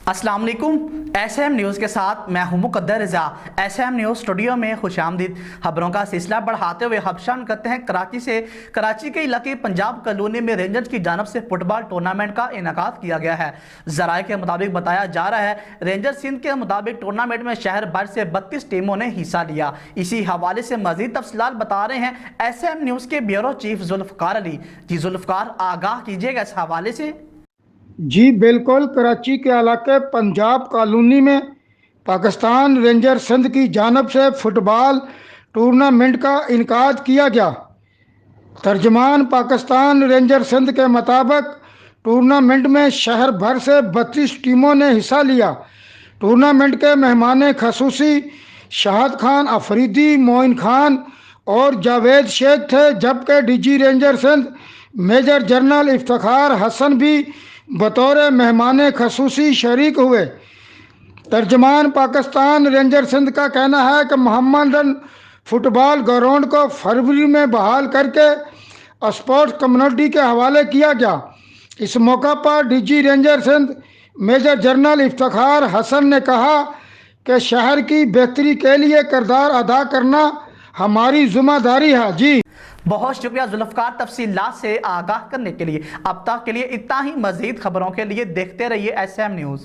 अस्सलाम वालेकुम। SM news के साथ मैं हूं मुकद्दर रज़ा। SM न्यूज़ स्टूडियो में खुशामदीद। खबरों का सिलसिला बढ़ाते हुए हबशान करते हैं कराची के इलाके पंजाब कॉलोनी में रेंजर्स की जानब से फुटबॉल टूर्नामेंट का इनेकाद किया गया है। ज़राए के मुताबिक बताया जा रहा है, रेंजर्स सिंध के मुताबिक टूर्नामेंट में शहर भर से 32 टीमों ने हिस्सा लिया। इसी हवाले से मज़ीद तफसीलात बता रहे हैं SM न्यूज़ के ब्यूरो चीफ जुल्फ़कार अली। जी जुल्फ़कार, आगाह कीजिएगा इस हवाले से। जी बिल्कुल, कराची के इलाके पंजाब कॉलोनी में पाकिस्तान रेंजर सिंध की जानब से फुटबॉल टूर्नामेंट का इनेकाद किया गया। तर्जमान पाकिस्तान रेंजर सिंध के मुताबिक टूर्नामेंट में शहर भर से 32 टीमों ने हिस्सा लिया। टूर्नामेंट के मेहमान खसूसी शाहद खान अफरीदी, मोइन खान और जावेद शेख थे, जबकि DG ranger Sindh major general Iftikhar Hasan भी बतौर मेहमान खसूसी शरीक हुए। तर्जमान पाकिस्तान रेंजर सिंध का कहना है कि मोहम्मदन फुटबॉल ग्राउंड को फरवरी में बहाल करके स्पोर्ट्स कम्युनिटी के हवाले किया गया। इस मौका पर DG ranger Sindh major general Iftikhar Hasan ने कहा कि शहर की बेहतरी के लिए किरदार अदा करना हमारी जिम्मेदारी है। जी बहुत शुक्रिया जुल्फ़कार, तफसीलात से आगाह करने के लिए। अब तक के लिए इतना ही। मज़ीद खबरों के लिए देखते रहिए SM न्यूज़।